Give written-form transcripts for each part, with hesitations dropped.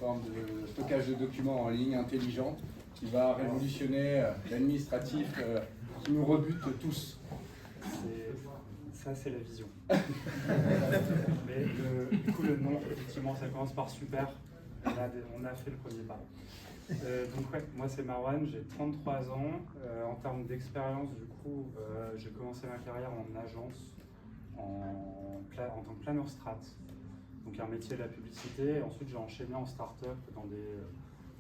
plateforme de stockage de documents en ligne intelligente qui va révolutionner l'administratif qui nous rebute tous. Ça, c'est la vision. Mais du coup, le nom, effectivement, ça commence par super. On a fait le premier pas. Donc ouais, moi c'est Marwan, j'ai 33 ans. En termes d'expérience, du coup, j'ai commencé ma carrière en agence, en tant que planeur strat, donc un métier de la publicité. Et ensuite j'ai enchaîné en start-up dans des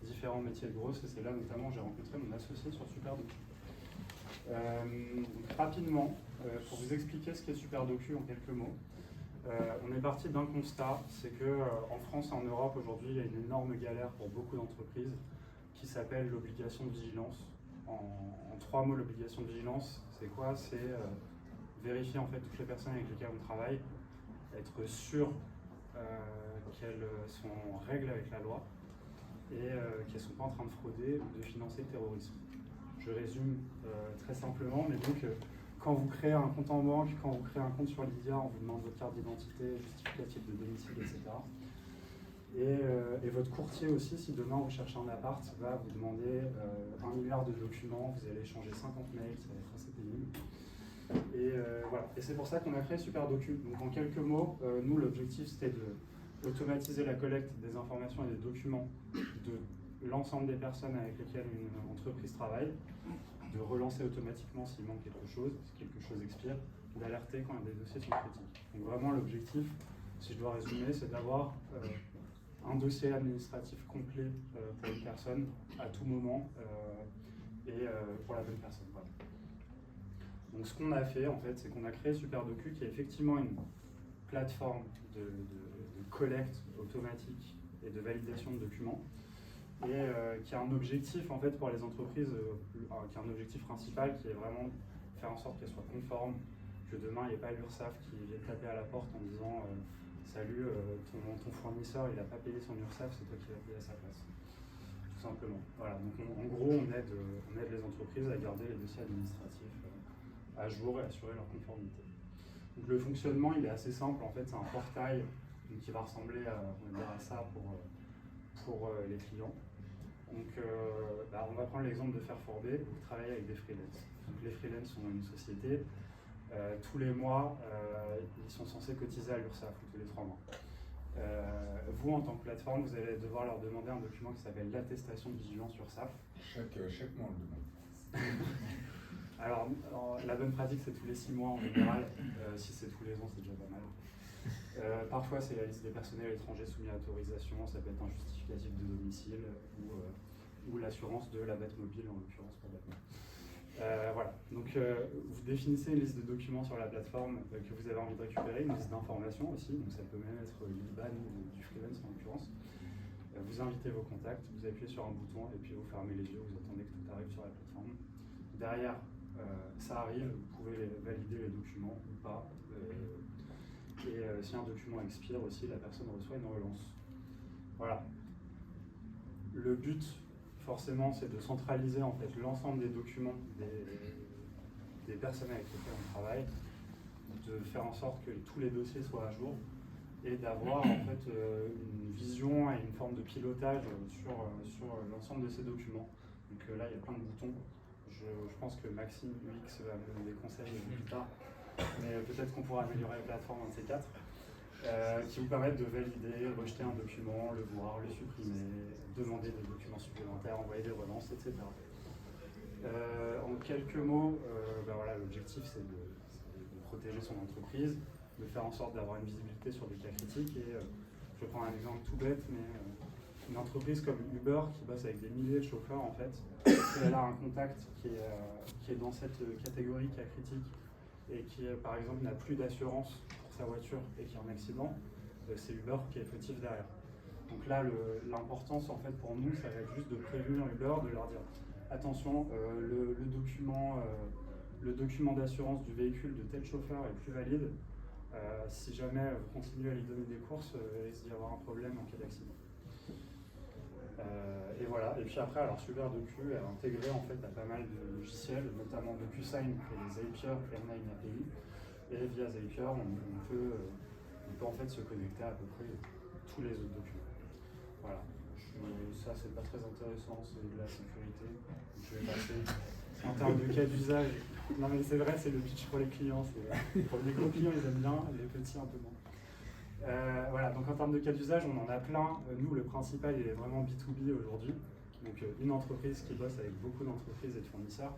différents métiers de grosses, et c'est là notamment que j'ai rencontré mon associé sur Superdocu. Rapidement, pour vous expliquer ce qu'est Superdocu en quelques mots, on est parti d'un constat, c'est que en France et en Europe aujourd'hui, il y a une énorme galère pour beaucoup d'entreprises qui s'appelle l'obligation de vigilance. En 3 mots, l'obligation de vigilance, c'est quoi? C'est vérifier en fait toutes les personnes avec lesquelles on travaille, être sûr qu'elles sont en règle avec la loi et qu'elles ne sont pas en train de frauder ou de financer le terrorisme. Je résume très simplement, mais donc quand vous créez un compte en banque, quand vous créez un compte sur Lydia, on vous demande votre carte d'identité, justificatif de domicile, etc. Et votre courtier aussi, si demain vous cherchez un appart, va vous demander 1 milliard de documents, vous allez échanger 50 mails, ça va être assez pénible. Et voilà. Et c'est pour ça qu'on a créé Superdocu. Donc en quelques mots, nous l'objectif c'était d'automatiser la collecte des informations et des documents de l'ensemble des personnes avec lesquelles une entreprise travaille, de relancer automatiquement s'il manque quelque chose, si quelque chose expire, d'alerter quand des dossiers sont critiques. Donc vraiment l'objectif, si je dois résumer, c'est d'avoir un dossier administratif complet pour une personne à tout moment et pour la bonne personne. Voilà. Donc ce qu'on a fait en fait, c'est qu'on a créé Superdocu qui est effectivement une plateforme de collecte automatique et de validation de documents et qui a un objectif en fait pour les entreprises, qui a un objectif principal qui est vraiment faire en sorte qu'elles soient conformes, que demain il n'y ait pas l'URSSAF qui vienne taper à la porte en disant salut, ton fournisseur il n'a pas payé son URSSAF, c'est toi qui l'as payé à sa place. Tout simplement. Voilà. Donc en gros on aide les entreprises à garder les dossiers administratifs à jour et assurer leur conformité. Donc le fonctionnement il est assez simple, en fait c'est un portail qui va ressembler à ça pour les clients. Donc on va prendre l'exemple de Fairforbé, où vous travaillez avec des freelances. Donc les freelances sont une société, tous les mois ils sont censés cotiser à l'URSSAF, tous les 3 mois. Vous en tant que plateforme, vous allez devoir leur demander un document qui s'appelle l'attestation de vigilance URSSAF. Chaque mois on le demande. Alors, la bonne pratique, c'est tous les 6 mois en général. Si c'est tous les ans, c'est déjà pas mal. Parfois, c'est la liste des personnels étrangers soumis à autorisation. Ça peut être un justificatif de domicile ou l'assurance de la bête mobile, en l'occurrence pour Batman. Voilà. Donc, vous définissez une liste de documents sur la plateforme que vous avez envie de récupérer, une liste d'informations aussi. Donc, ça peut même être l'IBAN du freelance en l'occurrence. Vous invitez vos contacts, vous appuyez sur un bouton et puis vous fermez les yeux, vous attendez que tout arrive sur la plateforme. Derrière, ça arrive, vous pouvez valider les documents ou pas. Si un document expire aussi, la personne reçoit une relance. Voilà. Le but, forcément, c'est de centraliser en fait l'ensemble des documents des personnes avec lesquelles on travaille, de faire en sorte que tous les dossiers soient à jour et d'avoir en fait une vision et une forme de pilotage sur l'ensemble de ces documents. Donc là, il y a plein de boutons. Je pense que Maxime UX va me donner des conseils plus tard, mais peut-être qu'on pourra améliorer la plateforme un de ces 4, qui vous permettent de valider, rejeter un document, le voir, le supprimer, demander des documents supplémentaires, envoyer des relances, etc. En quelques mots, voilà, l'objectif c'est de protéger son entreprise, de faire en sorte d'avoir une visibilité sur des cas critiques. Et je prends un exemple tout bête, mais une entreprise comme Uber qui bosse avec des milliers de chauffeurs, en fait, si elle a un contact qui est dans cette catégorie cas critique et qui, par exemple, n'a plus d'assurance pour sa voiture et qui a un accident, c'est Uber qui est fautif derrière. Donc là, l'importance en fait pour nous, ça va être juste de prévenir Uber, de leur dire attention, le document d'assurance du véhicule de tel chauffeur est plus valide. Si jamais vous continuez à lui donner des courses, il risque d'y avoir un problème en cas d'accident. Et voilà. Et puis après, alors Superdocu a intégré en fait à pas mal de logiciels, notamment DocuSign et les Zapier N9 API. Et via Zapier, on peut en fait se connecter à peu près tous les autres documents. Voilà. ça, c'est pas très intéressant, c'est de la sécurité. Donc, je vais passer. En termes de cas d'usage, non mais c'est vrai, c'est le pitch pour les clients. Pour les gros clients, ils aiment bien, les petits un peu moins. Voilà, donc en termes de cas d'usage, on en a plein. Nous, le principal, il est vraiment B2B aujourd'hui. Donc une entreprise qui bosse avec beaucoup d'entreprises et de fournisseurs.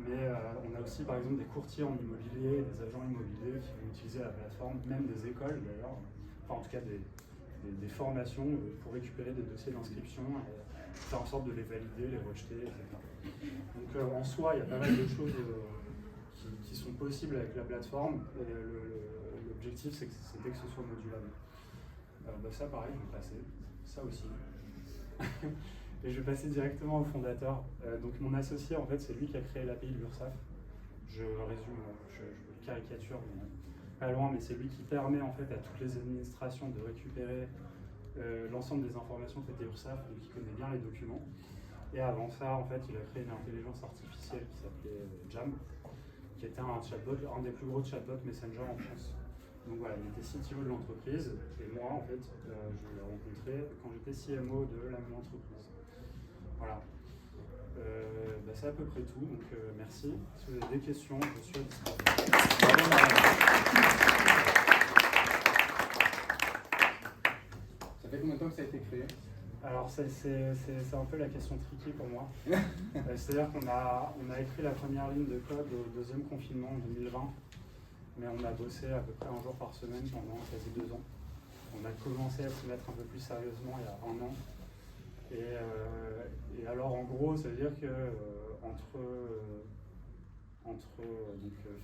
Mais on a aussi par exemple des courtiers en immobilier, des agents immobiliers qui vont utiliser la plateforme, même des écoles d'ailleurs, enfin en tout cas des formations pour récupérer des dossiers d'inscription et faire en sorte de les valider, les rejeter, etc. Donc en soi, il y a pas mal de choses qui sont possibles avec la plateforme et l'objectif c'était que ce soit modulable. Ça pareil, je vais passer, ça aussi. Et je vais passer directement au fondateur. Donc mon associé, en fait, c'est lui qui a créé l'API de l'URSSAF. Je résume, je caricature, mais pas loin, mais c'est lui qui permet en fait à toutes les administrations de récupérer l'ensemble des informations côté URSSAF, donc il connaît bien les documents. Et avant ça, en fait, il a créé une intelligence artificielle qui s'appelait Jam, qui était un chatbot, un des plus gros chatbots Messenger en France. Donc voilà, il était CTO de l'entreprise, et moi, en fait, je l'ai rencontré quand j'étais CMO de la même entreprise. Voilà. C'est à peu près tout, donc merci. Si vous avez des questions, je suis à disposition. Ça fait combien de temps que ça a été créé? Alors c'est un peu la question tricky pour moi. C'est-à-dire qu'on a écrit la première ligne de code au deuxième confinement en 2020, mais on a bossé à peu près un jour par semaine pendant quasi 2 ans. On a commencé à se mettre un peu plus sérieusement il y a 1 an. Et alors en gros, ça veut dire que entre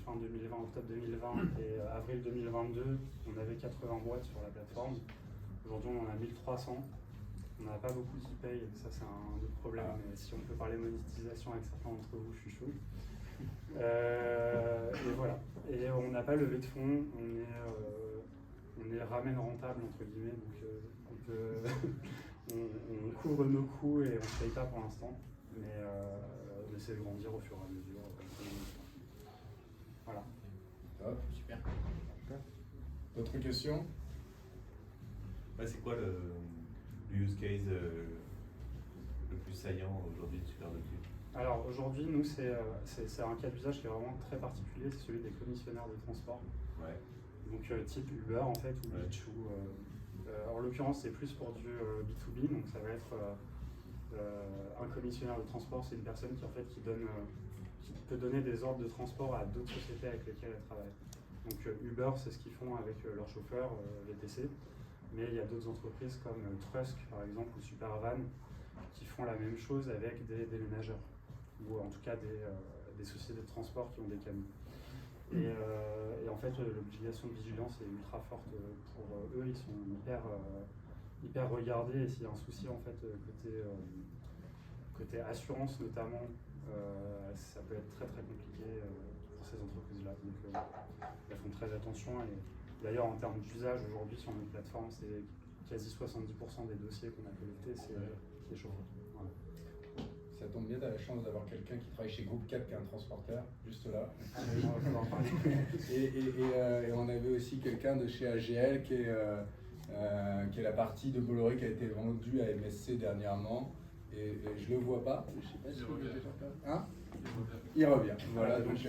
fin 2020, octobre 2020 et avril 2022, on avait 80 boîtes sur la plateforme. Aujourd'hui, on en a 1300. On n'a pas beaucoup qui payent, ça c'est un autre problème, mais si on peut parler monétisation avec certains d'entre vous, je suis chaud. Et voilà. Et on n'a pas levé de fonds, on est ramen rentable entre guillemets, donc on couvre nos coûts et on ne paye pas pour l'instant, mais on essaie de grandir au fur et à mesure. Voilà. Top, super. D'autres questions? C'est quoi le use case le plus saillant aujourd'hui de SuperDocu? Alors aujourd'hui, nous, c'est un cas d'usage qui est vraiment très particulier, c'est celui des commissionnaires de transport. Ouais. Donc type Uber en fait, ou Beach, en l'occurrence c'est plus pour du B2B, donc ça va être un commissionnaire de transport, c'est une personne qui peut donner des ordres de transport à d'autres sociétés avec lesquelles elle travaille. Donc Uber, c'est ce qu'ils font avec leurs chauffeurs VTC, mais il y a d'autres entreprises comme Trusk par exemple ou Supervan qui font la même chose avec des déménageurs, ou en tout cas des sociétés de transport qui ont des camions. Et en fait, l'obligation de vigilance est ultra forte pour eux, ils sont hyper regardés, et s'il y a un souci en fait côté assurance notamment, ça peut être très très compliqué pour ces entreprises-là. Donc elles font très attention, et d'ailleurs en termes d'usage aujourd'hui sur notre plateforme, c'est quasi 70% des dossiers qu'on a collectés, c'est les chauffeurs. Voilà. Ça tombe bien, tu as la chance d'avoir quelqu'un qui travaille chez Groupe 4 qui est un transporteur, juste là. Et on avait aussi quelqu'un de chez AGL qui est la partie de Bolloré qui a été vendue à MSC dernièrement. Et je le vois pas. Je sais pas si il revient. Hein? Il revient. Voilà, donc tu